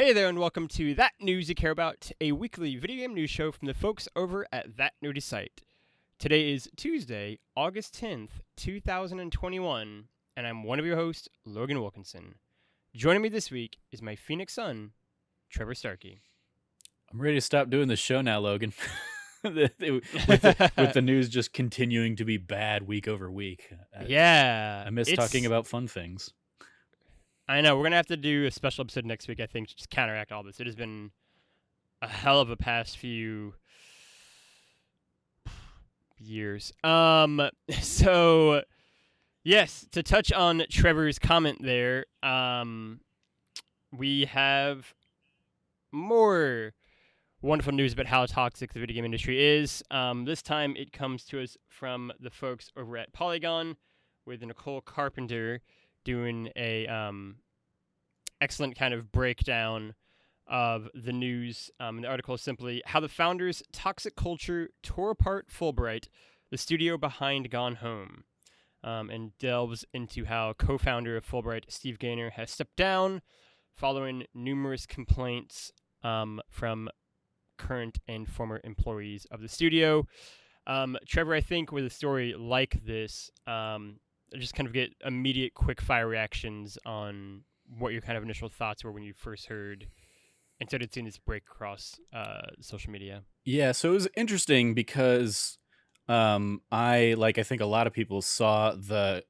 Hey there, and welcome to That News You Care About, a weekly video game news show from the folks over at That Nerdy Site. Today is Tuesday, August 10th, 2021, and I'm one of your hosts, Logan Wilkinson. Joining me this week is my Phoenix son, Trevor Starkey. I'm ready to stop doing this show now, Logan. with the news just continuing to be bad week over week. I miss talking about fun things. I know, we're going to have to do a special episode next week, I think, to just counteract all this. It has been a hell of a past few years. So, yes, to touch on Trevor's comment there, we have more wonderful news about how toxic the video game industry is. This time it comes to us from the folks over at Polygon with Nicole Carpenter doing a excellent kind of breakdown of the news. The article is simply how the founders' toxic culture tore apart Fullbright, the studio behind Gone Home, and delves into how co-founder of Fullbright, Steve Gaynor, has stepped down following numerous complaints from current and former employees of the studio. Trevor, I think with a story like this, just kind of get immediate quick fire reactions on what your kind of initial thoughts were when you first heard and started seeing this break across social media. Yeah, so it was interesting because I think a lot of people saw the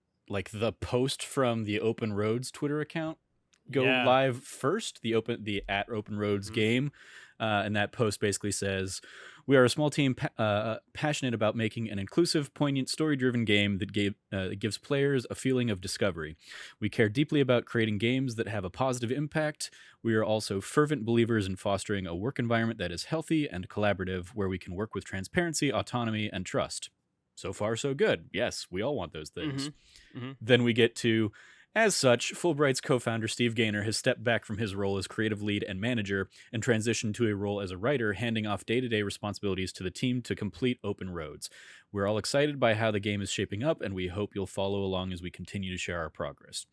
post from the Open Roads Twitter account go live first, the at Open Roads game. And that post basically says, "We are a small team passionate about making an inclusive, poignant, story-driven game that gives players a feeling of discovery. We care deeply about creating games that have a positive impact. We are also fervent believers in fostering a work environment that is healthy and collaborative, where we can work with transparency, autonomy, and trust." So far, so good. Yes, we all want those things. Then we get to, as such, Fullbright's co-founder Steve Gaynor has stepped back from his role as creative lead and manager and transitioned to a role as a writer, handing off day-to-day responsibilities to the team to complete Open Roads. We're all excited by how the game is shaping up, and we hope you'll follow along as we continue to share our progress.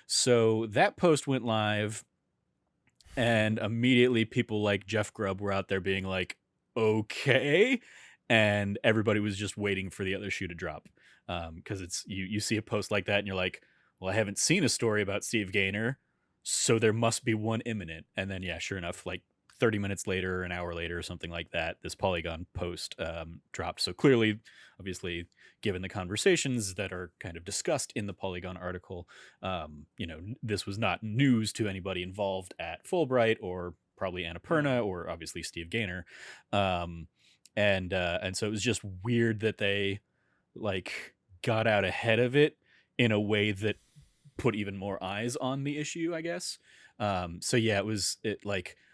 So that post went live, and immediately people like Jeff Grubb were out there being like, okay, and everybody was just waiting for the other shoe to drop. Because it's you see a post like that and you're like, well, I haven't seen a story about Steve Gaynor, so there must be one imminent. And then, yeah, sure enough, like 30 minutes later, an hour later, or something like that, this Polygon post dropped. So clearly, obviously, given the conversations that are kind of discussed in the Polygon article, this was not news to anybody involved at Fullbright or probably Annapurna or obviously Steve Gaynor. And so it was just weird that they got out ahead of it in a way that put even more eyes on the issue, I guess. So yeah,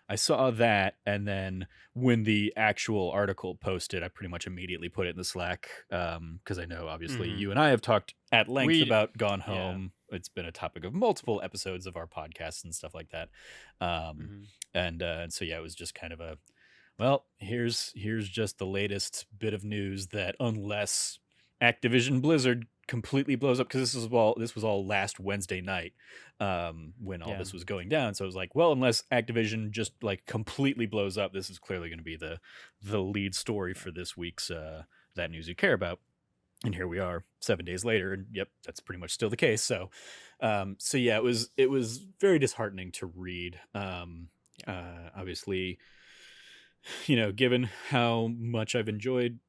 I saw that, and then when the actual article posted, I pretty much immediately put it in the Slack, because I know obviously you and I have talked at length about Gone Home. Yeah. It's been a topic of multiple episodes of our podcasts and stuff like that. And so yeah, it was just kind of here's just the latest bit of news that unless Activision Blizzard completely blows up, because this was all last Wednesday night when all this was going down. So it was like, well, unless Activision just completely blows up, this is clearly going to be the lead story for this week's That News You Care About. And here we are 7 days later, and yep, that's pretty much still the case. So yeah, it was very disheartening to read. Obviously, given how much I've enjoyed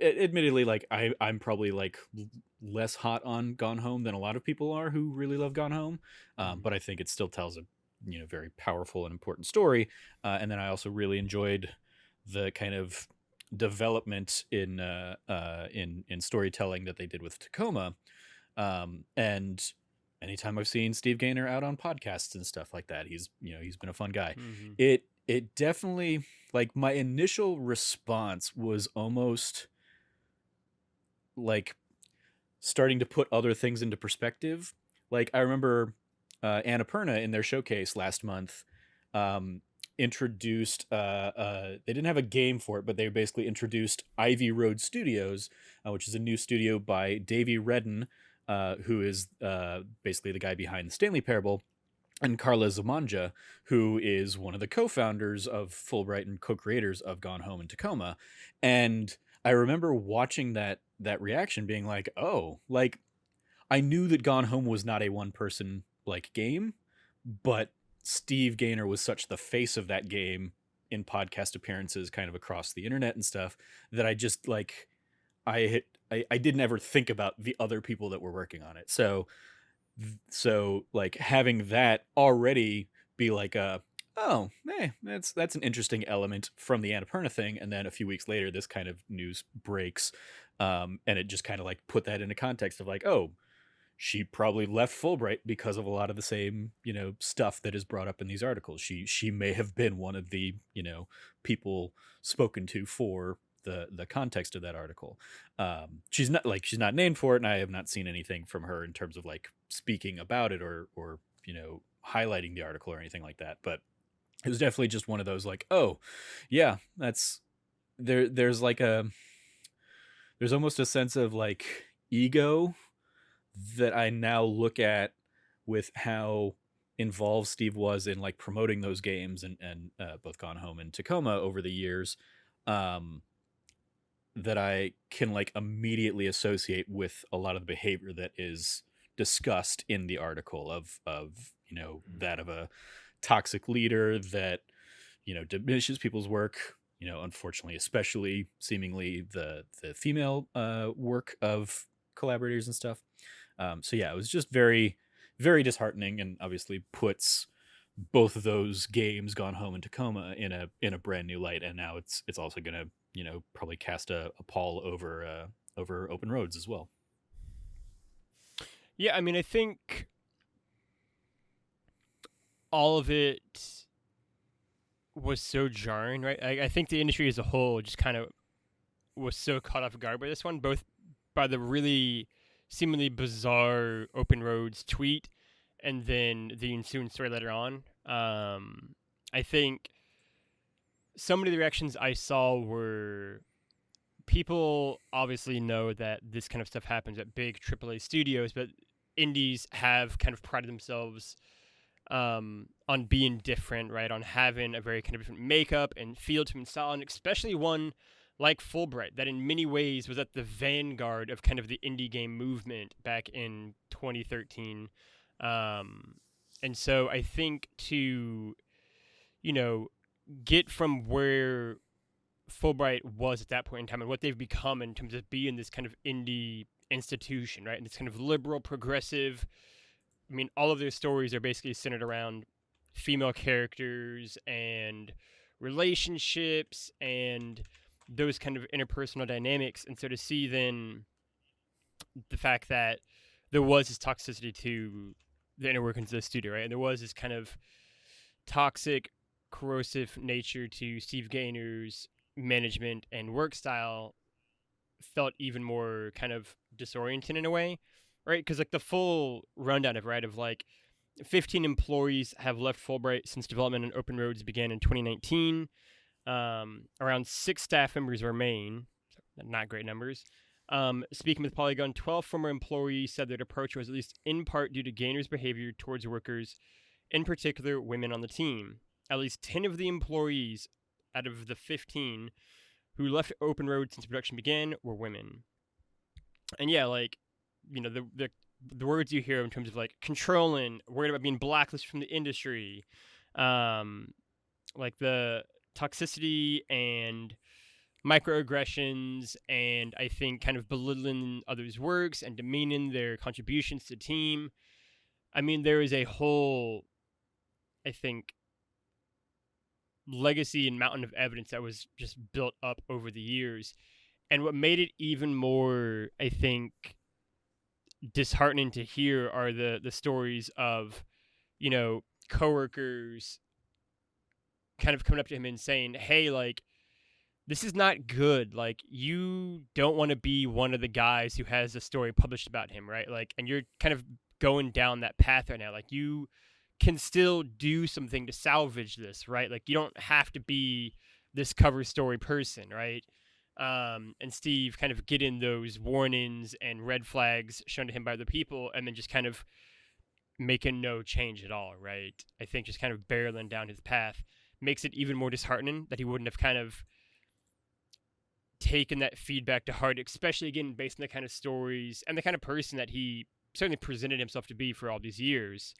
admittedly, I'm probably less hot on Gone Home than a lot of people are who really love Gone Home. But I think it still tells a very powerful and important story. And then I also really enjoyed the kind of development in storytelling that they did with Tacoma. And anytime I've seen Steve Gaynor out on podcasts and stuff like that, he's been a fun guy. It definitely, my initial response was almost starting to put other things into perspective. I remember Annapurna in their showcase last month introduced, they didn't have a game for it, but they basically introduced Ivy Road Studios, which is a new studio by Davey Redden, who is basically the guy behind the Stanley Parable. and Carla Zamanja, who is one of the co-founders of Fullbright and co-creators of Gone Home and Tacoma. And I remember watching that reaction being like, oh, like I knew that Gone Home was not a one-person like game, but Steve Gaynor was such the face of that game in podcast appearances kind of across the internet and stuff that I just like I didn't ever think about the other people that were working on it. So like having that already be like oh, that's an interesting element from the Annapurna thing, and then a few weeks later this kind of news breaks, and it just kind of like put that into context of like, oh, she probably left Fulbright because of a lot of the same, stuff that is brought up in these articles. She may have been one of the, people spoken to for the context of that article. She's not named for it, and I have not seen anything from her in terms of like speaking about it or highlighting the article or anything like that. But it was definitely just one of those like, oh, yeah, that's there's almost a sense of like ego that I now look at with how involved Steve was in like promoting those games and both Gone Home and Tacoma over the years, that I can like immediately associate with a lot of the behavior that is discussed in the article of that of a toxic leader that diminishes people's work, unfortunately, especially seemingly the female work of collaborators and stuff. So yeah, it was just very, very disheartening, and obviously puts both of those games, Gone Home and Tacoma, in a brand new light. And now it's also gonna probably cast a pall over Open Roads as well. Yeah, I mean, I think all of it was so jarring, right? I think the industry as a whole just kind of was so caught off guard by this one, both by the really seemingly bizarre Open Roads tweet and then the ensuing story later on. I think so many of the reactions I saw were people obviously know that this kind of stuff happens at big AAA studios, but indies have kind of prided themselves on being different, right? On having a very kind of different makeup and feel to and style, and especially one like Fullbright, that in many ways was at the vanguard of kind of the indie game movement back in 2013. And so I think to, get from where Fullbright was at that point in time and what they've become in terms of being this kind of indie institution, right? And this kind of liberal, progressive. I mean, all of their stories are basically centered around female characters and relationships and those kind of interpersonal dynamics. And so to see then the fact that there was this toxicity to the inner workings of the studio, right? And there was this kind of toxic, corrosive nature to Steve Gaynor's management and work style, felt even more kind of disorienting in a way, right? Because like the full rundown of like 15 employees have left Fullbright since development on Open Roads began in 2019. Around 6 staff members remain, not great numbers. Speaking with Polygon, 12 former employees said their departure was at least in part due to Gaynor's behavior towards workers, in particular women on the team. At least 10 of the employees out of the 15 who left Open Road since production began were women. And yeah, like, the words you hear in terms of like controlling, worried about being blacklisted from the industry, like the toxicity and microaggressions, and I think kind of belittling others' works and demeaning their contributions to the team. I mean, there is a whole, I think, legacy and mountain of evidence that was just built up over the years. And what made it even more, I think, disheartening to hear are the stories of, coworkers kind of coming up to him and saying, hey, like, this is not good. Like, you don't want to be one of the guys who has a story published about him, right? Like, and you're kind of going down that path right now. Like, you can still do something to salvage this, right? Like, you don't have to be this cover story person, right? And Steve kind of getting those warnings and red flags shown to him by other people, and then just kind of making no change at all, right? I think just kind of barreling down his path makes it even more disheartening that he wouldn't have kind of taken that feedback to heart, especially again based on the kind of stories and the kind of person that he certainly presented himself to be for all these years.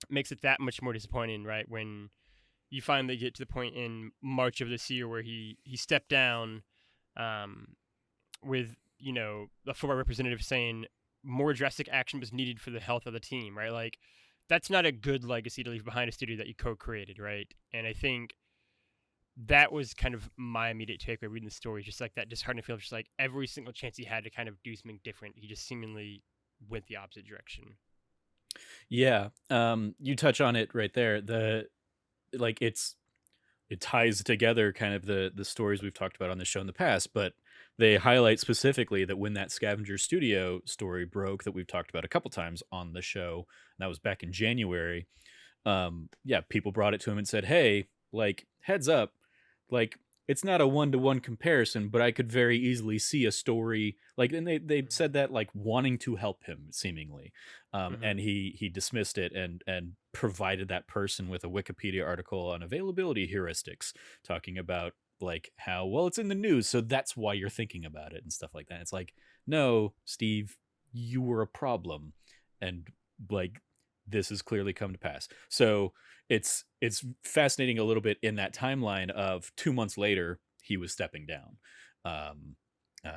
Makes it that much more disappointing, right? When you finally get to the point in March of this year where he stepped down, with the Fullbright representative saying more drastic action was needed for the health of the team, right? Like that's not a good legacy to leave behind a studio that you co-created, right? And I think that was kind of my immediate takeaway reading the story, just like that disheartening feeling, just like every single chance he had to kind of do something different, he just seemingly went the opposite direction. Yeah, you touch on it right there. It ties together kind of the stories we've talked about on the show in the past, but they highlight specifically that when that Scavenger Studio story broke, that we've talked about a couple times on the show, and that was back in January. Yeah, people brought it to him and said, "Hey, like heads up, like it's not a 1-to-1 comparison, but I could very easily see a story like," and they said that like wanting to help him seemingly, and he dismissed it and provided that person with a Wikipedia article on availability heuristics talking about like how well it's in the news, so that's why you're thinking about it and stuff like that. It's like, no, Steve, you were a problem, and like this has clearly come to pass. So it's fascinating a little bit in that timeline of 2 months later he was stepping down.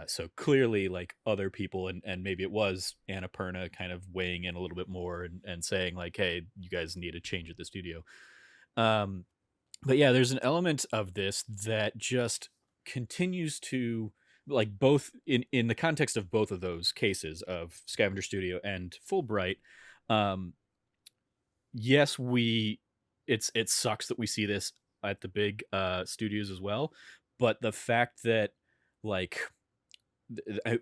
So clearly like other people, and maybe it was Annapurna kind of weighing in a little bit more and saying like, hey, you guys need a change at the studio. But yeah, there's an element of this that just continues to like, both in the context of both of those cases of Scavenger Studio and Fullbright. Yes, it sucks that we see this at the big studios as well, but the fact that like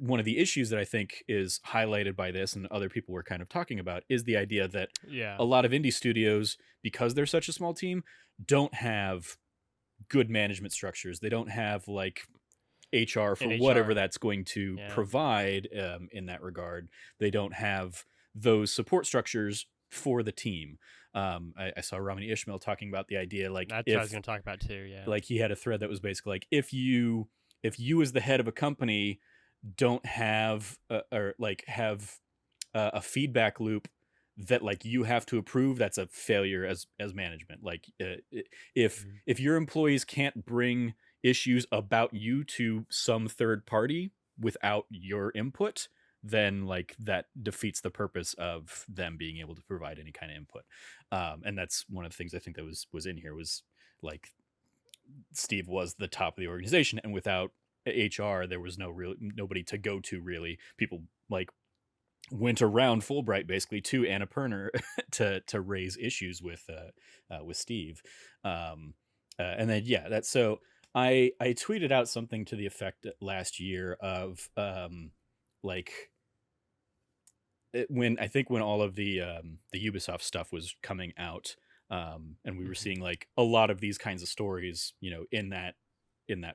one of the issues that I think is highlighted by this and other people were kind of talking about is the idea that a lot of indie studios, because they're such a small team, don't have good management structures. They don't have like HR for whatever that's going to provide in that regard. They don't have those support structures for the team. I saw Ramani Ishmael talking about the idea like, that's what I was going to talk about too. Yeah, like he had a thread that was basically like, if you as the head of a company don't have a feedback loop that like you have to approve, that's a failure as management. Like if your employees can't bring issues about you to some third party without your input, then like that defeats the purpose of them being able to provide any kind of input. And that's one of the things I think that was in here, was like Steve was the top of the organization, and without HR there was nobody to go to really. People like went around Fullbright basically to Annapurna to raise issues with Steve. And then that's so I tweeted out something to the effect last year of like when all of the Ubisoft stuff was coming out, and we were seeing like a lot of these kinds of stories, in that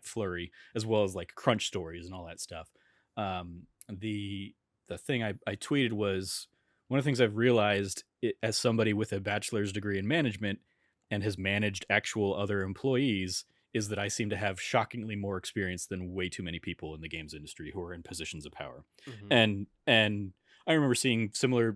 flurry, as well as like crunch stories and all that stuff. The thing I tweeted was, one of the things I've realized as somebody with a bachelor's degree in management and has managed actual other employees is that I seem to have shockingly more experience than way too many people in the games industry who are in positions of power. And I remember seeing I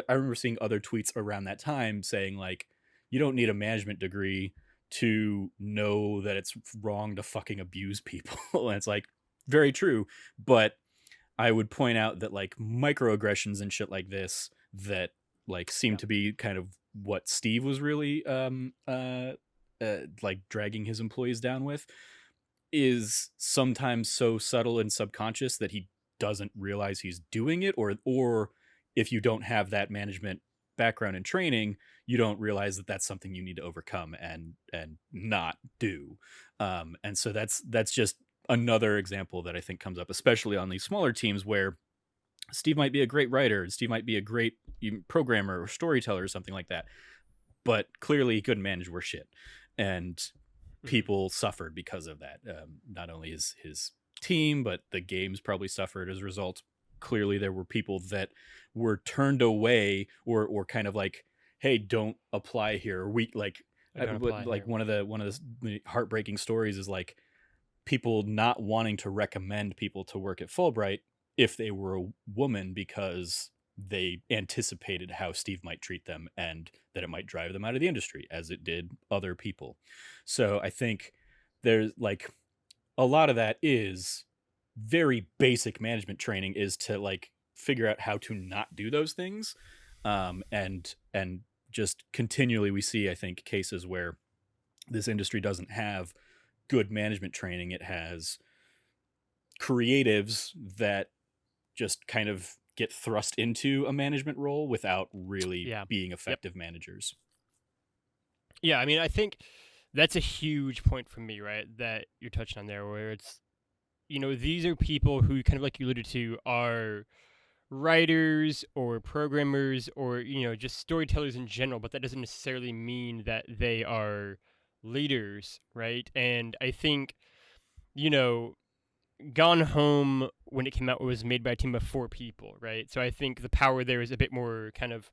remember seeing other tweets around that time saying like, you don't need a management degree to know that it's wrong to fucking abuse people. And it's like, very true. But I would point out that like microaggressions and shit like this that like seem to be kind of what Steve was really like dragging his employees down with, is sometimes so subtle and subconscious that he doesn't realize he's doing it, or if you don't have that management background and training, you don't realize that that's something you need to overcome and not do. And so that's just another example that I think comes up, especially on these smaller teams where Steve might be a great writer, Steve might be a great programmer or storyteller or something like that, but clearly he couldn't manage worse shit, and people suffered because of that. Not only his team, but the games probably suffered as a result. clearly there were people that were turned away or kind of like, hey, don't apply here. We like, one of the heartbreaking stories is like people not wanting to recommend people to work at Fullbright if they were a woman because they anticipated how Steve might treat them and that it might drive them out of the industry as it did other people. So I think there's like a lot of that is very basic management training, is to like figure out how to not do those things. And just continually we see, I think, cases where this industry doesn't have good management training. It has creatives that just kind of get thrust into a management role without really being effective managers. Yeah, I mean, I think that's a huge point for me, right, that you're touching on there, where it's, these are people who, kind of like you alluded to, are writers or programmers or, just storytellers in general, but that doesn't necessarily mean that they are leaders, right? And I think, Gone Home, when it came out, was made by a team of 4 people, right? So I think the power there is a bit more kind of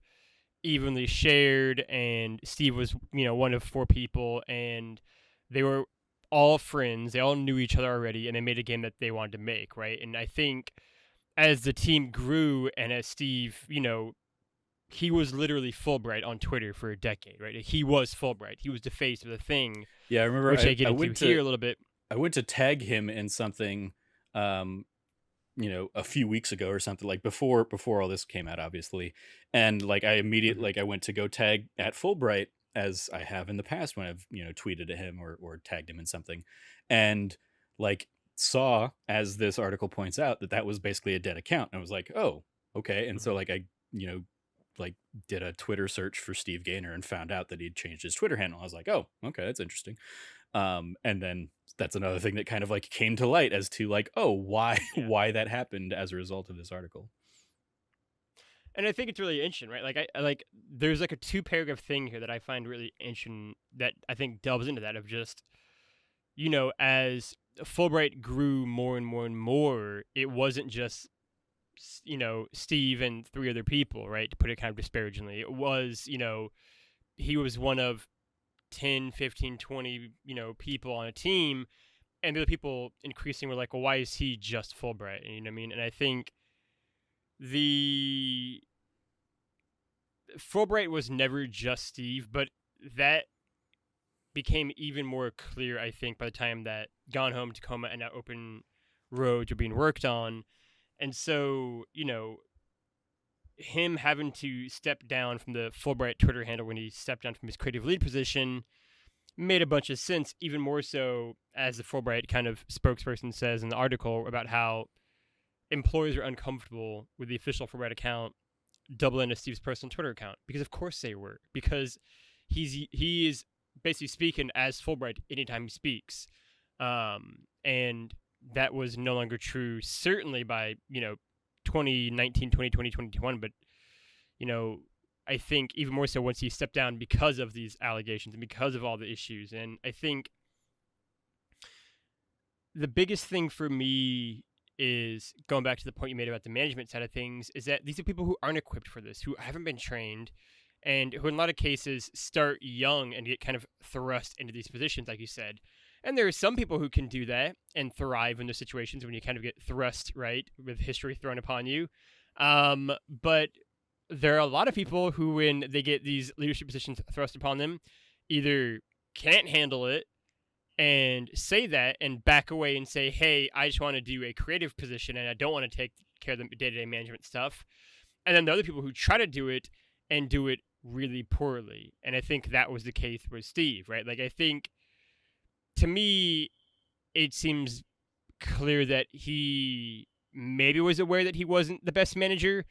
evenly shared, and Steve was, one of 4 people, and they were all friends. They all knew each other already, and they made a game that they wanted to make, right? And I think as the team grew and as Steve, he was literally Fullbright on Twitter for a decade, right? He was Fullbright. He was the face of the thing. Yeah, I remember. Which I get into here a little bit. I went to tag him in something, a few weeks ago or something, like before all this came out, obviously. And like I immediately, like I went to go tag at Fullbright, as I have in the past when I've, tweeted at him or tagged him in something. And like saw, as this article points out, that was basically a dead account. And I was like, oh, okay. And so like I, like did a Twitter search for Steve Gaynor and found out that he'd changed his Twitter handle. I was like, oh, okay, that's interesting. And then that's another thing that kind of like came to light as to like, oh, why that happened as a result of this article. And I think it's really interesting, right? Like I like there's like a 2-paragraph thing here that I find really interesting that I think delves into that, of just, as Fulbright grew more and more and more, it wasn't just, Steve and 3 other people, right? To put it kind of disparagingly. It was, he was one of 10, 15, 20, people on a team, and the other people increasingly were like, well, why is he just Fullbright? You know what I mean? And I think the Fullbright was never just Steve, but that became even more clear, I think, by the time that Gone Home, Tacoma, and now Open Roads were being worked on. And so, him having to step down from the Fullbright Twitter handle when he stepped down from his creative lead position made a bunch of sense, even more so as the Fullbright kind of spokesperson says in the article about how employees are uncomfortable with the official Fullbright account doubling as Steve's personal Twitter account, because of course they were, because he is basically speaking as Fullbright anytime he speaks, and that was no longer true certainly by 2019, 2020, 2021, but I think even more so once he stepped down because of these allegations and because of all the issues. And I think the biggest thing for me is, going back to the point you made about the management side of things, is that these are people who aren't equipped for this, who haven't been trained, and who in a lot of cases start young and get kind of thrust into these positions, like you said. And there are some people who can do that and thrive in those situations when you kind of get thrust, right, with history thrown upon you. But there are a lot of people who, when they get these leadership positions thrust upon them, either can't handle it and say that and back away and say, hey, I just want to do a creative position and I don't want to take care of the day-to-day management stuff. And then the other people who try to do it and do it really poorly. And I think that was the case with Steve, right? Like, I think, to me, it seems clear that he maybe was aware that he wasn't the best manager,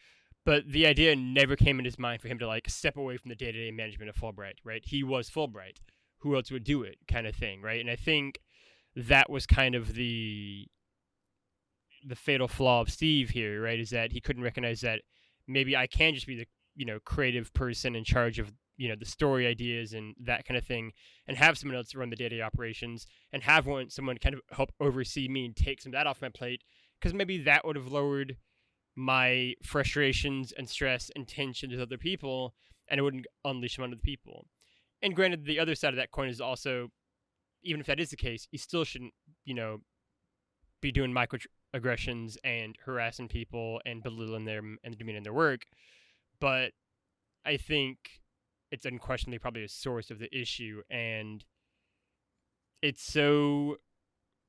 but the idea never came in his mind for him to like step away from the day-to-day management of Fullbright, right? He was Fullbright. Who else would do it, kind of thing, right? And I think that was kind of the fatal flaw of Steve here, right? Is that he couldn't recognize that maybe I can just be the creative person in charge of the story ideas and that kind of thing, and have someone else run the day-to-day operations, and have someone kind of help oversee me and take some of that off my plate, because maybe that would have lowered my frustrations and stress and tensions with other people, and I wouldn't unleash them on other people. And granted, the other side of that coin is also, even if that is the case, you still shouldn't, be doing microaggressions and harassing people and belittling them and demeaning their work. But I think it's unquestionably probably a source of the issue, and it's so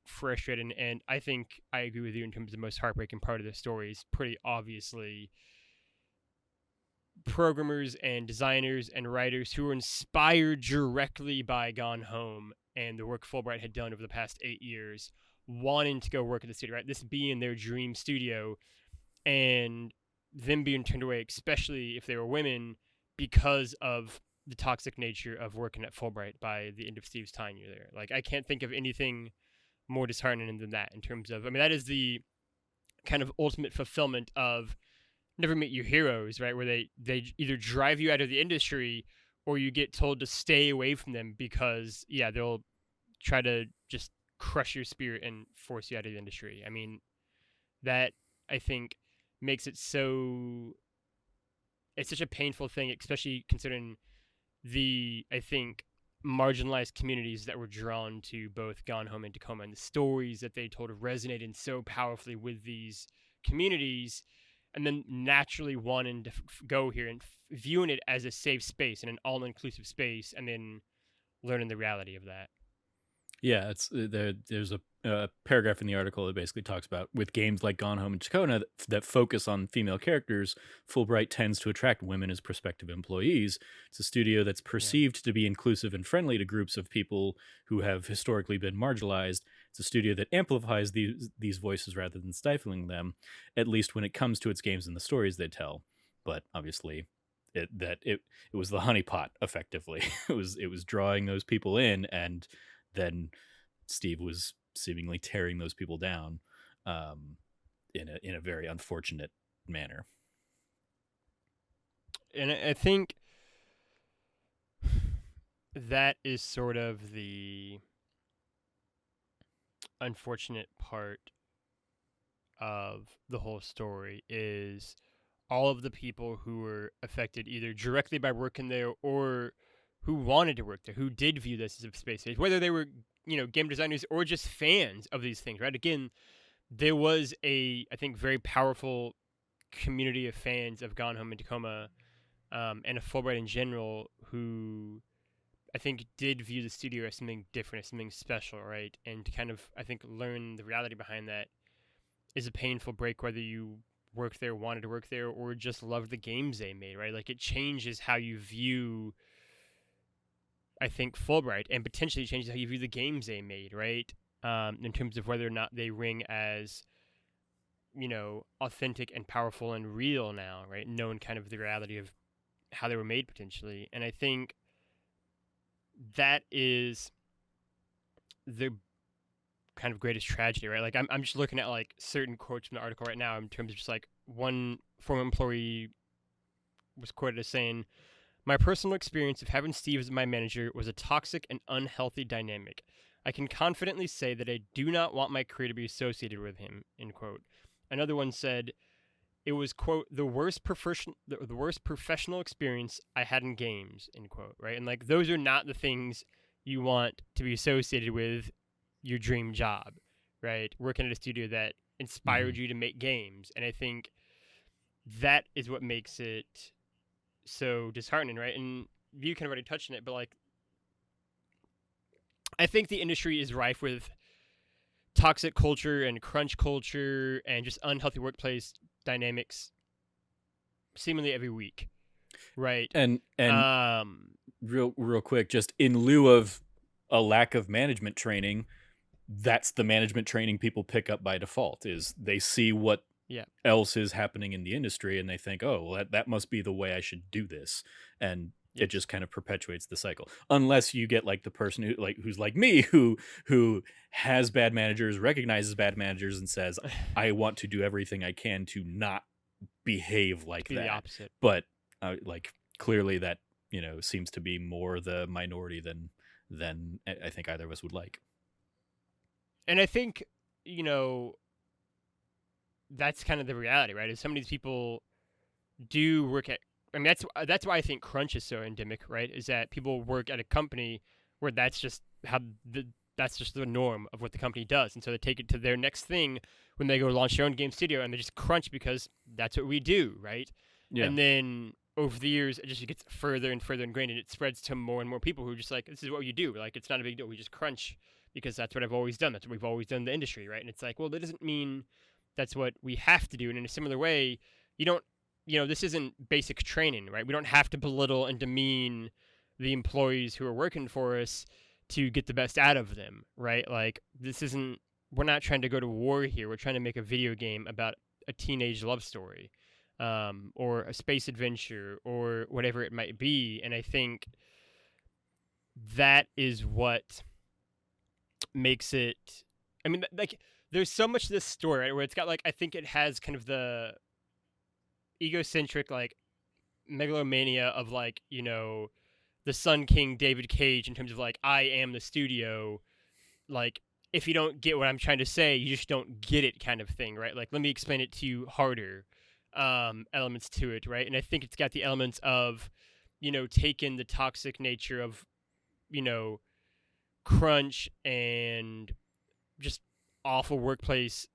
frustrating. And I think I agree with you in terms of the most heartbreaking part of the story is pretty obviously programmers and designers and writers who were inspired directly by Gone Home and the work Fullbright had done over the past 8 years, wanting to go work at the studio, right? This being their dream studio, and them being turned away, especially if they were women, because of the toxic nature of working at Fullbright by the end of Steve's tenure there. Like, I can't think of anything more disheartening than that in terms of, I mean, that is the kind of ultimate fulfillment of never meet your heroes, right? Where they either drive you out of the industry or you get told to stay away from them because, yeah, they'll try to just crush your spirit and force you out of the industry. I mean, that, I think, makes it so, it's such a painful thing, especially considering the, I think, marginalized communities that were drawn to both Gone Home and Tacoma, and the stories that they told resonated so powerfully with these communities, and then naturally wanting to go here and viewing it as a safe space and an all-inclusive space, and then learning the reality of that. Yeah, it's there's a paragraph in the article that basically talks about, with games like Gone Home and Tacoma that focus on female characters, Fullbright tends to attract women as prospective employees. It's a studio that's perceived to be inclusive and friendly to groups of people who have historically been marginalized. It's a studio that amplifies these voices rather than stifling them, at least when it comes to its games and the stories they tell. But obviously, it was the honeypot, effectively. it was drawing those people in, and then Steve was seemingly tearing those people down in a very unfortunate manner. And I think that is sort of the unfortunate part of the whole story, is all of the people who were affected either directly by working there or who wanted to work there, who did view this as a space stage, whether they were, game designers or just fans of these things, right? Again, there was I think, very powerful community of fans of Gone Home and Tacoma, and of Fulbright in general, who I think did view the studio as something different, as something special, right? And to kind of, I think, learn the reality behind that is a painful break, whether you worked there, wanted to work there, or just loved the games they made, right? Like, it changes how you view, I think, Fulbright, and potentially changes how you view the games they made, right? In terms of whether or not they ring as, authentic and powerful and real now, right? Knowing kind of the reality of how they were made potentially. And I think that is the kind of greatest tragedy, right? Like, I'm just looking at like certain quotes from the article right now in terms of just like one former employee was quoted as saying, "My personal experience of having Steve as my manager was a toxic and unhealthy dynamic. I can confidently say that I do not want my career to be associated with him," end quote. Another one said, "It was, quote, the worst professional experience I had in games," end quote, right? And like, those are not the things you want to be associated with your dream job, right? Working at a studio that inspired you to make games. And I think that is what makes it so disheartening, right? And you kind of already touched on it, but like, I think the industry is rife with toxic culture and crunch culture and just unhealthy workplace dynamics seemingly every week, right? And real quick, just in lieu of a lack of management training, that's the management training people pick up by default. Is they see what else is happening in the industry and they think, oh, well, that must be the way I should do this, and it just kind of perpetuates the cycle. Unless you get like the person who's like me, who has bad managers, recognizes bad managers, and says, I want to do everything I can to not behave like that. The opposite. But like, clearly that seems to be more the minority than I think either of us would like. And I think that's kind of the reality, right? Is some of these people do work at. I mean, that's why I think crunch is so endemic, right? Is that people work at a company where that's just how that's just the norm of what the company does, and so they take it to their next thing when they go launch their own game studio, and they just crunch because that's what we do, right? Yeah. And then over the years, it just gets further and further ingrained, and it spreads to more and more people who are just like, this is what you do. Like, it's not a big deal. We just crunch because that's what I've always done. That's what we've always done in the industry, right? And it's like, well, that doesn't mean that's what we have to do. And in a similar way, you don't, this isn't basic training, right? We don't have to belittle and demean the employees who are working for us to get the best out of them, right? Like, this isn't, we're not trying to go to war here. We're trying to make a video game about a teenage love story, or a space adventure, or whatever it might be. And I think that is what makes it. I mean, like, there's so much to this story, right? Where it's got, like, I think it has kind of the egocentric, like, megalomania of, like, the Sun King David Cage in terms of, like, I am the studio. Like, if you don't get what I'm trying to say, you just don't get it, kind of thing, right? Like, let me explain it to you harder. Elements to it, right? And I think it's got the elements of, taking the toxic nature of, crunch and just awful workplace,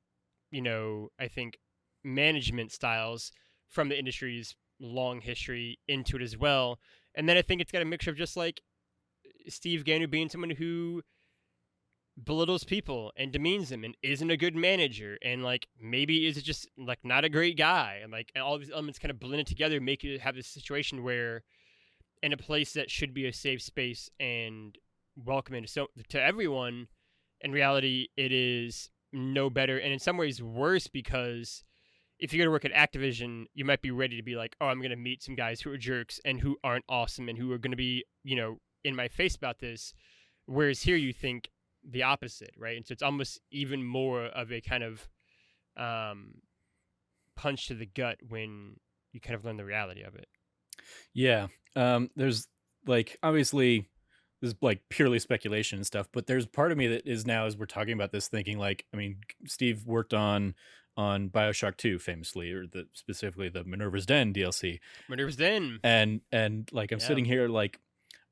I think management styles from the industry's long history into it as well. And then I think it's got a mixture of just, like, Steve Gaynor being someone who belittles people and demeans them and isn't a good manager, and, like, maybe is just, like, not a great guy, and, like, and all these elements kind of blended together make you have this situation where in a place that should be a safe space and welcoming to everyone, in reality it is no better, and in some ways worse, because if you're going to work at Activision, you might be ready to be like, oh, I'm going to meet some guys who are jerks and who aren't awesome and who are going to be, in my face about this. Whereas here you think the opposite, right? And so it's almost even more of a kind of punch to the gut when you kind of learn the reality of it. Yeah. There's, like, obviously this is, like, purely speculation and stuff, but there's part of me that is now, as we're talking about this, thinking, like, I mean, Steve worked on BioShock 2 famously, or specifically the Minerva's Den DLC. Minerva's Den. And like, I'm sitting here, like,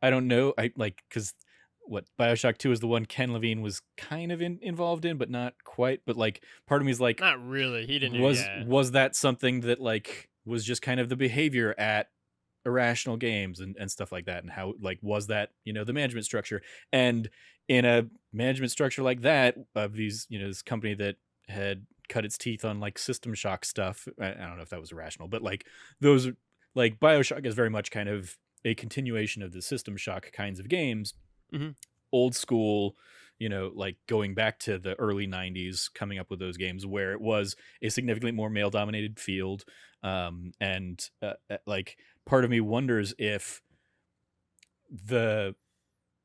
I don't know, because what BioShock 2 is the one Ken Levine was kind of involved in, but not quite. But, like, part of me is like, not really. He didn't. Was that something that, like, was just kind of the behavior at Irrational Games and stuff like that, and how, like, was that, the management structure? And in a management structure like that of these, this company that had cut its teeth on, like, System Shock stuff, I don't know if that was Irrational, but, like, those, like, BioShock is very much kind of a continuation of the System Shock kinds of games. Mm-hmm. Old school, like, going back to the early 90s, coming up with those games where it was a significantly more male dominated field. And like, part of me wonders if the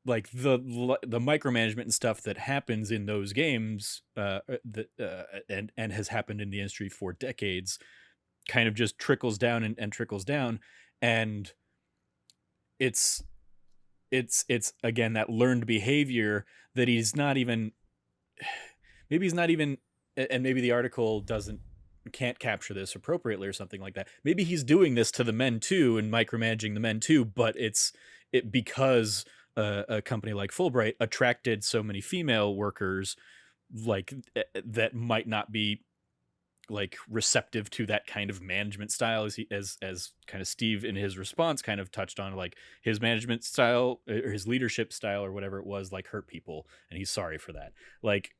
micromanagement and stuff that happens in those games, and has happened in the industry for decades, kind of just trickles down and trickles down. And it's again that learned behavior that maybe he's not even, and maybe the article can't capture this appropriately or something like that. Maybe he's doing this to the men too and micromanaging the men too, but because a company like Fullbright attracted so many female workers, like, that might not be, like, receptive to that kind of management style, as kind of Steve in his response kind of touched on, like, his management style or his leadership style or whatever it was, like, hurt people, and he's sorry for that. Like,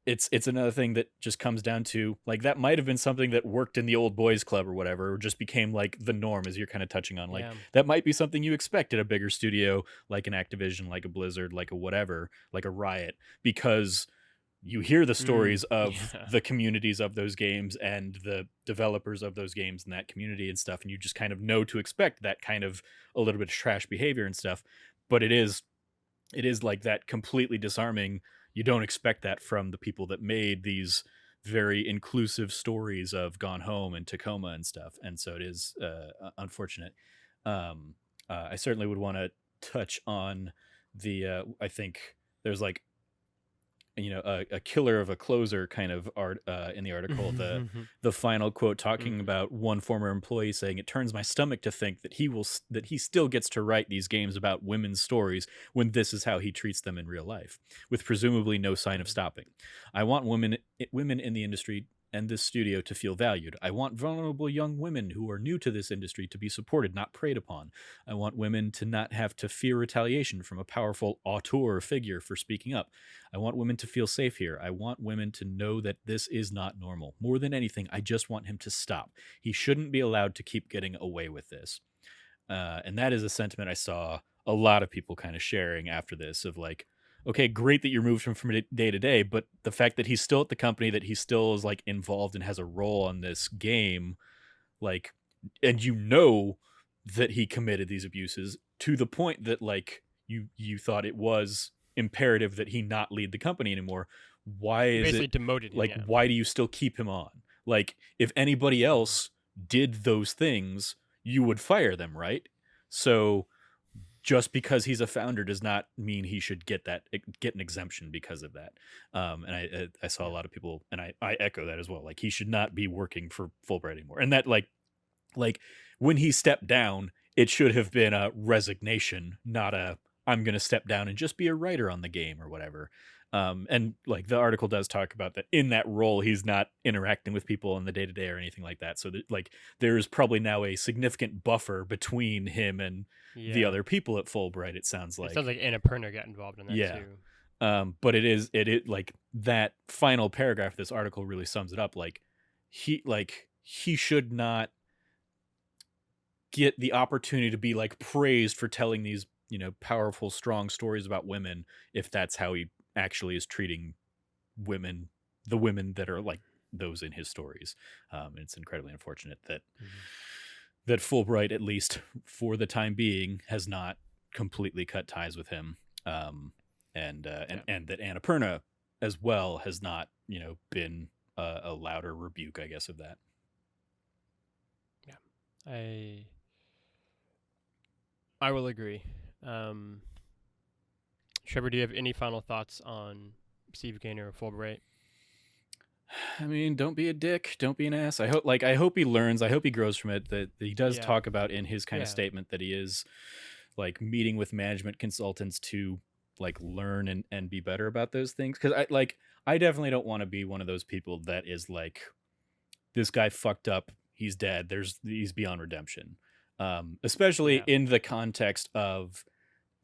it's another thing that just comes down to, like, that might have been something that worked in the old boys club or whatever, or just became, like, the norm, as you're kind of touching on. Like, that might be something you expect at a bigger studio, like an Activision, like a Blizzard, like a whatever, like a Riot, because you hear the stories of the communities of those games and the developers of those games and that community and stuff, and you just kind of know to expect that kind of a little bit of trash behavior and stuff. But it is like that completely disarming. You don't expect that from the people that made these very inclusive stories of Gone Home and Tacoma and stuff. And so it is unfortunate. I certainly would want to touch on the I think there's, like, a killer of a closer kind of art in the article. The final quote talking about one former employee saying, "It turns my stomach to think that that he still gets to write these games about women's stories when this is how he treats them in real life, with presumably no sign of stopping. I want women in the industry and this studio to feel valued. I want vulnerable young women who are new to this industry to be supported, not preyed upon. I want women to not have to fear retaliation from a powerful auteur figure for speaking up. I want women to feel safe here. I want women to know that this is not normal. More than anything, I just want him to stop. He shouldn't be allowed to keep getting away with this." And that is a sentiment I saw a lot of people kind of sharing after this, of like, okay, great that you're moved from day to day, but the fact that he's still at the company, that he still is like involved and has a role on this game, like, and that he committed these abuses to the point that like you thought it was imperative that he not lead the company anymore. Why is basically it demoted him, like, yeah. why do you still keep him on? Like, if anybody else did those things, you would fire them, right? So just because he's a founder does not mean he should get an exemption because of that. And I saw a lot of people, and I echo that as well. Like, he should not be working for Fullbright anymore. And that like when he stepped down, it should have been a resignation, not a I'm going to step down and just be a writer on the game or whatever. And like the article does talk about that in that role, he's not interacting with people in the day to day or anything like that. So that, like, there's probably now a significant buffer between him and the other people at Fullbright. It sounds like Annapurna got involved in that too. But it like that final paragraph of this article really sums it up. Like he should not get the opportunity to be like praised for telling these, powerful, strong stories about women, if that's how he actually is treating women, the women that are like those in his stories. And it's incredibly unfortunate that that Fullbright, at least for the time being, has not completely cut ties with him. And that Annapurna as well has not, been a louder rebuke, I guess, of that. Yeah, I will agree. Trevor, do you have any final thoughts on Steve Gaynor or Fullbright? I mean, don't be a dick. Don't be an ass. I hope he learns. I hope he grows from it. That he does talk about in his kind of statement that he is like meeting with management consultants to like learn and be better about those things. Because I definitely don't want to be one of those people that is like, this guy fucked up. He's dead. He's beyond redemption. Especially in the context of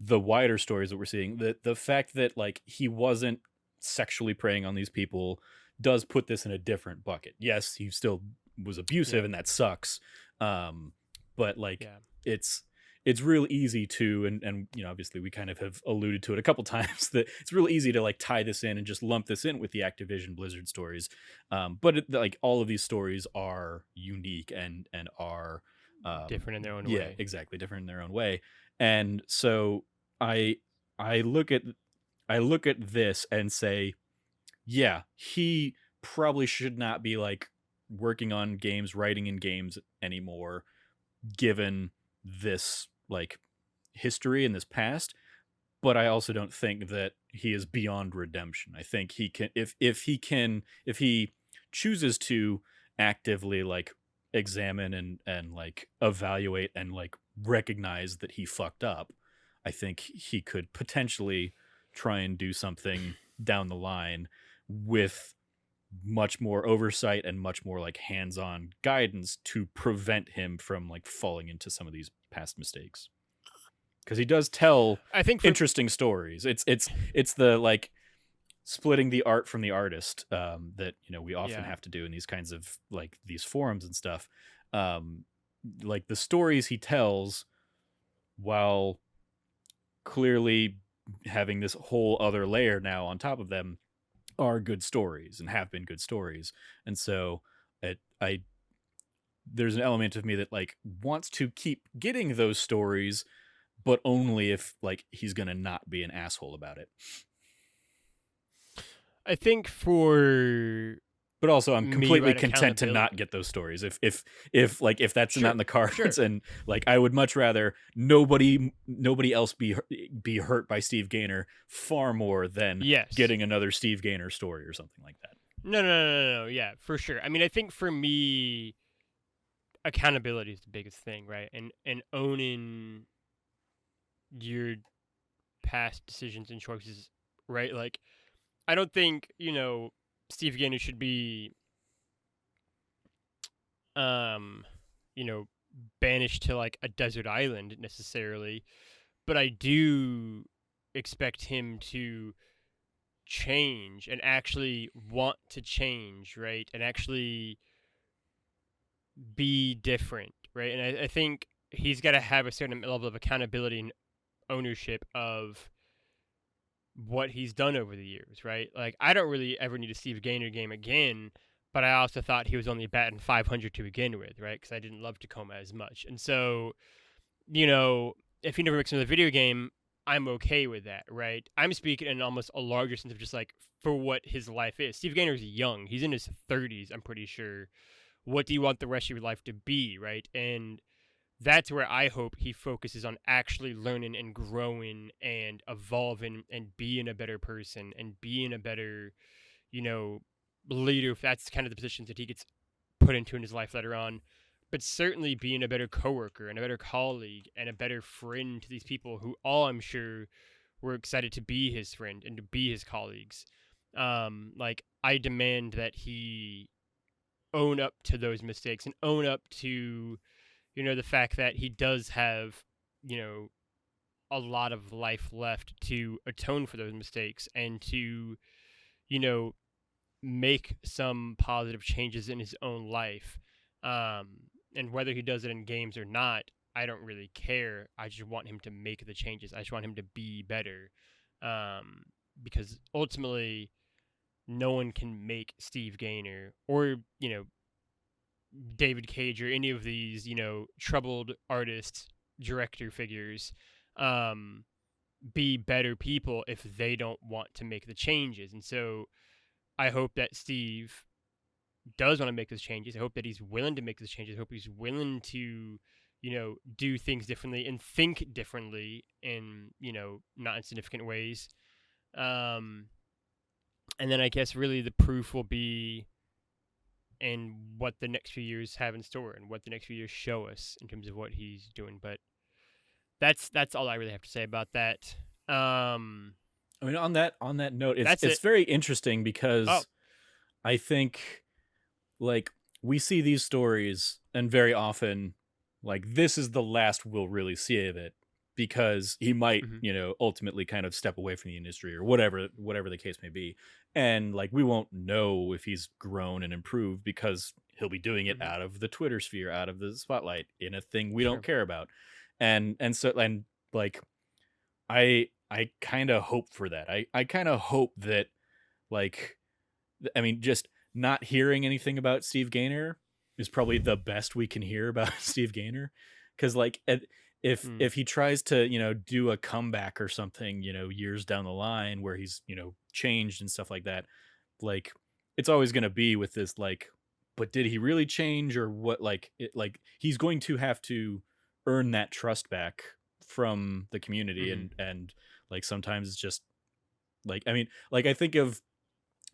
the wider stories that we're seeing. The fact that like he wasn't sexually preying on these people does put this in a different bucket. Yes, he still was abusive, and that sucks. But like it's real easy to, and obviously we kind of have alluded to it a couple times, that it's real easy to like tie this in and just lump this in with the Activision Blizzard stories. But like all of these stories are unique and are different in their own way. Yeah, exactly, different in their own way. And so I look at this and say, yeah, he probably should not be like working on games, writing in games anymore, given this like history and this past. But I also don't think that he is beyond redemption. I think he can, if he chooses to actively like examine and like evaluate and like recognize that he fucked up, I think he could potentially try and do something down the line with much more oversight and much more like hands-on guidance to prevent him from like falling into some of these past mistakes. Because he does tell, I think, interesting stories. It's the like splitting the art from the artist that we often have to do in these kinds of like these forums and stuff. Like the stories he tells, while clearly having this whole other layer now on top of them, are good stories and have been good stories. And so there's an element of me that like wants to keep getting those stories, but only if like he's gonna not be an asshole about it. I think for But also, I'm me completely right content to accountability. not get those stories. If that's Sure, not in the cards, sure. and like I would much rather nobody else be hurt by Steve Gaynor far more than Yes. getting another Steve Gaynor story or something like that. No. Yeah, for sure. I mean, I think for me, accountability is the biggest thing, right? And owning your past decisions and choices, right? Like, I don't think Steve Gaynor should be, um, you know, banished to like a desert island necessarily, but I do expect him to change and actually want to change, right? And actually be different, right? And I think he's got to have a certain level of accountability and ownership of what he's done over the years, right? Like, I don't really ever need a Steve Gaynor game again, but I also thought he was only batting 500 to begin with, right? Because I didn't love Tacoma as much. And so, if he never makes another video game, I'm okay with that, right? I'm speaking in almost a larger sense of just like for what his life is. Steve Gaynor's young. He's in his 30s, I'm pretty sure. What do you want the rest of your life to be, right? And that's where I hope he focuses on actually learning and growing and evolving and being a better person and being a better, you know, leader, if that's kind of the positions that he gets put into in his life later on. But certainly being a better coworker and a better colleague and a better friend to these people who all, I'm sure, were excited to be his friend and to be his colleagues. Like, I demand that he own up to those mistakes and own up to the fact that he does have, you know, a lot of life left to atone for those mistakes and to, you know, make some positive changes in his own life. And whether he does it in games or not, I don't really care. I just want him to make the changes. I just want him to be better. Because ultimately, no one can make Steve Gaynor or, David Cage or any of these, troubled artists, director figures, um, be better people if they don't want to make the changes. And so I hope that Steve does want to make those changes. I hope that he's willing to make those changes. I hope he's willing to, do things differently and think differently in, not insignificant ways. And then I guess really the proof will be and what the next few years have in store and what the next few years show us in terms of what he's doing. But that's all I really have to say about that. I mean, on that note, it's it. very interesting because Oh. I think like we see these stories and very often like this is the last we'll really see of it because he might, ultimately kind of step away from the industry or whatever the case may be. And like we won't know if he's grown and improved because he'll be doing it out of the Twitter sphere, out of the spotlight in a thing we don't care about. And like I kind of hope for that. I kind of hope that like I mean just not hearing anything about Steve Gaynor is probably the best we can hear about Steve Gaynor cuz like if he tries to, do a comeback or something, years down the line where he's, changed and stuff like that, like it's always going to be with this like but did he really change or what like he's going to have to earn that trust back from the community and like sometimes it's just like I mean like I think of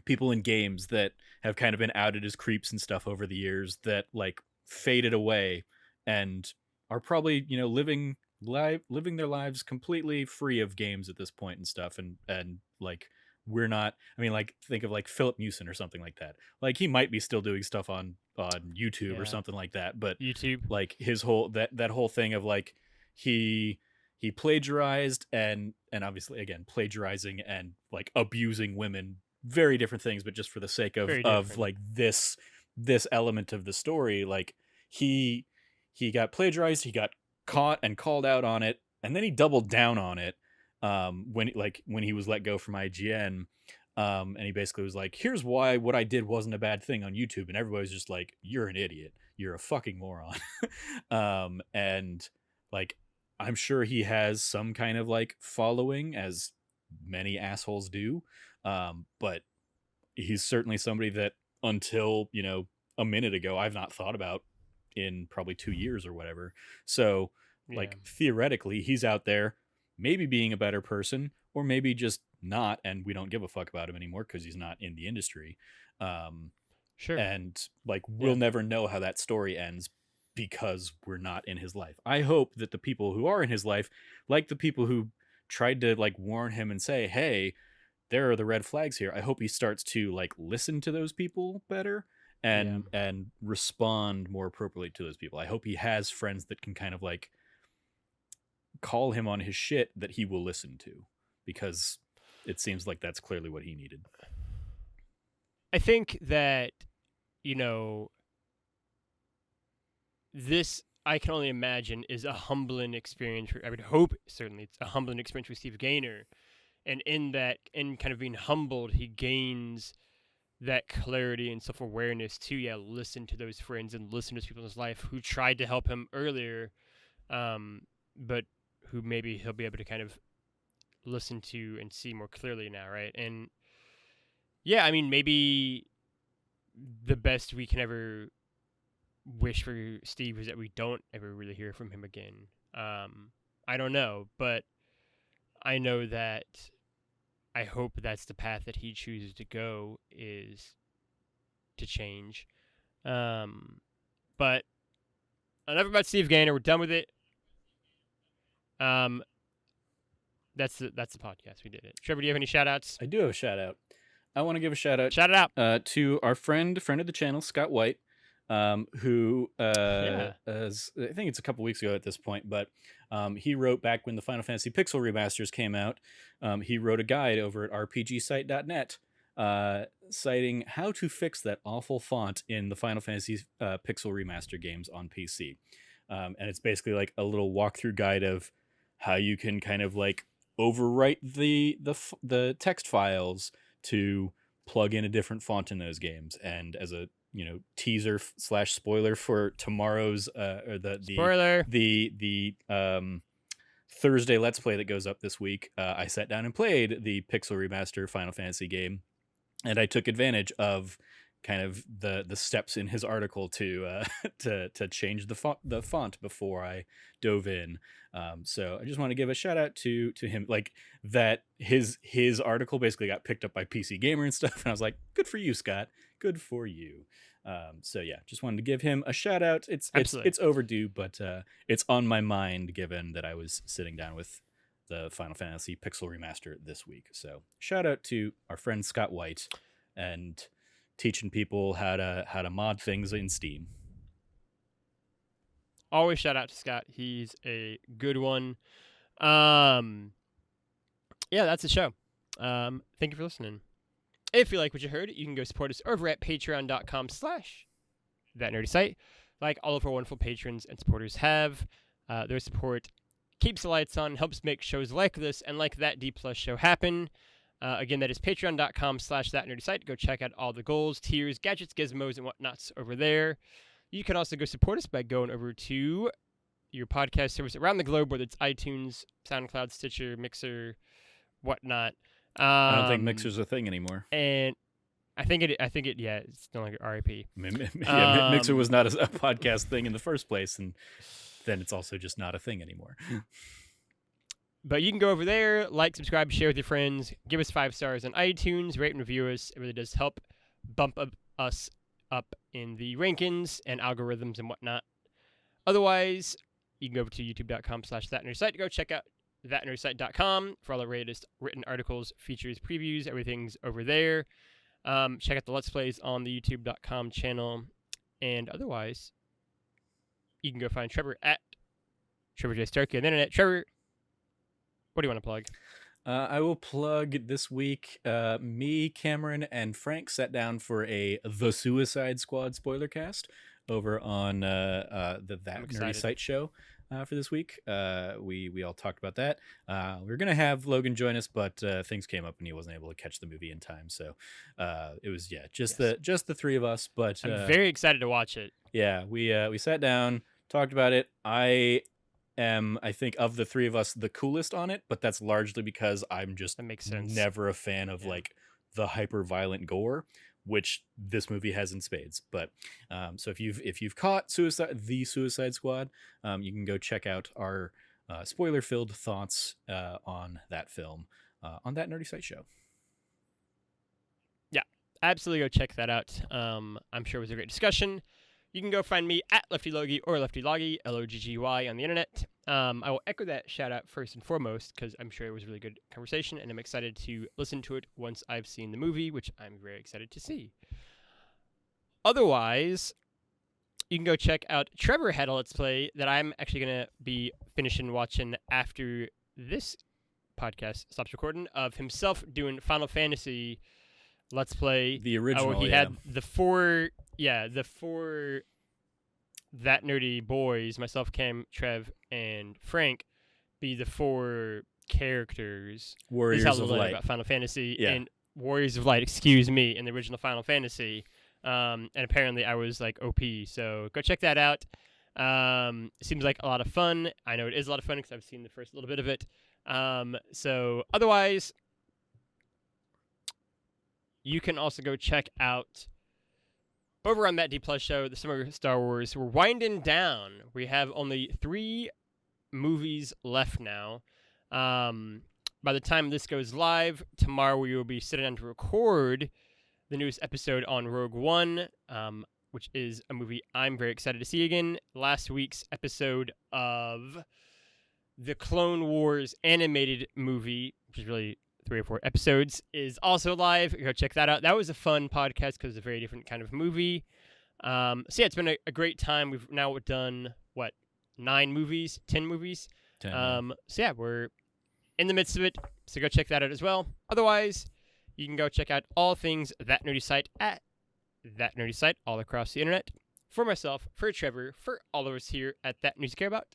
people in games that have kind of been outed as creeps and stuff over the years that like faded away and are probably living their lives completely free of games at this point and stuff and like we're not I mean like think of like Philip Mewson or something like that like he might be still doing stuff on YouTube or something like that but YouTube like his whole that whole thing of like he plagiarized and obviously again plagiarizing and like abusing women very different things but just for the sake of like this element of the story like he got plagiarized he got caught and called out on it and then he doubled down on it when he was let go from IGN and he basically was like here's why what I did wasn't a bad thing on YouTube and everybody's just like you're an idiot you're a fucking moron and like I'm sure he has some kind of like following as many assholes do but he's certainly somebody that until, a minute ago, I've not thought about in probably 2 years or whatever. So, like, theoretically, he's out there maybe being a better person, or maybe just not, and we don't give a fuck about him anymore because he's not in the industry. Sure. And, like, we'll never know how that story ends because we're not in his life. I hope that the people who are in his life, like the people who tried to, like, warn him and say, hey, there are the red flags here, I hope he starts to, like, listen to those people better and respond more appropriately to those people. I hope he has friends that can kind of, like, call him on his shit that he will listen to, because it seems like that's clearly what he needed. I think that, this, I can only imagine, is a humbling experience. I would hope, certainly, it's a humbling experience for Steve Gaynor. And in kind of being humbled, he gains that clarity and self-awareness to, listen to those friends and listen to those people in his life who tried to help him earlier, but who maybe he'll be able to kind of listen to and see more clearly now, right? And yeah, I mean, maybe the best we can ever wish for Steve is that we don't ever really hear from him again. I don't know, but I know that I hope that's the path that he chooses to go, is to change. But enough about Steve Gaynor. We're done with it. That's the podcast. We did it. Trevor, do you have any shout-outs? I do have a shout-out. I want to give a shout-out. Shout it out. To our friend of the channel, Scott White, who, I think it's a couple weeks ago at this point, but he wrote, back when the Final Fantasy Pixel Remasters came out, he wrote a guide over at rpgsite.net citing how to fix that awful font in the Final Fantasy Pixel Remaster games on PC. And it's basically like a little walkthrough guide of how you can kind of like overwrite the text files to plug in a different font in those games. And as a teaser / spoiler for tomorrow's or the Thursday Let's Play that goes up this week, I sat down and played the Pixel Remaster Final Fantasy game, and I took advantage of kind of the steps in his article to change the font before I dove in. So I just want to give a shout out to him, like that his article basically got picked up by PC Gamer and stuff, and I was like, good for you, Scott, good for you. So yeah, just wanted to give him a shout out. It's overdue, but it's on my mind given that I was sitting down with the Final Fantasy Pixel Remaster this week. So shout out to our friend Scott White and teaching people how to mod things in Steam. Always shout out to Scott. He's a good one. Yeah, that's the show. Thank you for listening. If you like what you heard, you can go support us over at patreon.com/thatnerdysite. Like all of our wonderful patrons and supporters have. Their support keeps the lights on, helps make shows like this and like that D+ show happen. Again, that is patreon.com/thatnerdysite. Go check out all the goals, tiers, gadgets, gizmos, and whatnots over there. You can also go support us by going over to your podcast service around the globe, whether it's iTunes, SoundCloud, Stitcher, Mixer, whatnot. I don't think Mixer's a thing anymore. And I think it, yeah, it's no longer RIP. Mixer was not a podcast thing in the first place, and then it's also just not a thing anymore. But you can go over there, like, subscribe, share with your friends, give us 5 stars on iTunes, rate and review us. It really does help bump us up in the rankings and algorithms and whatnot. Otherwise, you can go over to youtube.com/thatnerdysite to go check out thatnerdysite.com for all the latest written articles, features, previews. Everything's over there. Check out the Let's Plays on the youtube.com channel. And otherwise, you can go find Trevor at Trevor J. Starkey on the internet. Trevor, what do you want to plug? I will plug this week. Me, Cameron, and Frank sat down for The Suicide Squad spoiler cast over on the That Nerdy Site show for this week. We all talked about that. We were gonna have Logan join us, but things came up and he wasn't able to catch the movie in time. So it was just the three of us. But I'm very excited to watch it. Yeah, we sat down, talked about it. I think of the three of us the coolest on it, but that's largely because I'm just that makes sense. Never a fan of like the hyper violent gore. which this movie has in spades. But so if you've caught the Suicide Squad, you can go check out our spoiler-filled thoughts on that film on That Nerdy Site Show. Yeah, absolutely go check that out. I'm sure it was a great discussion. You can go find me at Lefty Logie or Lefty Loggy, Loggy on the internet. I will echo that shout out first and foremost because I'm sure it was a really good conversation, and I'm excited to listen to it once I've seen the movie, which I'm very excited to see. Otherwise, you can go check out Trevor had a Let's Play that I'm actually going to be finishing watching after this podcast stops recording, of himself doing Final Fantasy Let's Play. The original, he had the four That Nerdy boys, myself, Cam, Trev, and Frank, be the four characters. Warriors of Light. About Final Fantasy and Warriors of Light, in the original Final Fantasy. And apparently I was like OP, so go check that out. Seems like a lot of fun. I know it is a lot of fun because I've seen the first little bit of it. So otherwise, you can also go check out over on Matt D Plus Show, the Summer Star Wars. We're winding down. We have only 3 movies left now. By the time this goes live, tomorrow we will be sitting down to record the newest episode on Rogue One, which is a movie I'm very excited to see again. Last week's episode of the Clone Wars animated movie, which is really 3 or 4 episodes, is also live. Go check that out. That was a fun podcast because it's a very different kind of movie. So yeah, it's been a great time. We've now done, 10 movies? 10, so yeah, we're in the midst of it, so go check that out as well. Otherwise, you can go check out all things That Nerdy Site at That Nerdy Site all across the internet. For myself, for Trevor, for all of us here at That News You Care About,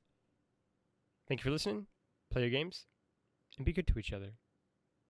thank you for listening, play your games, and be good to each other.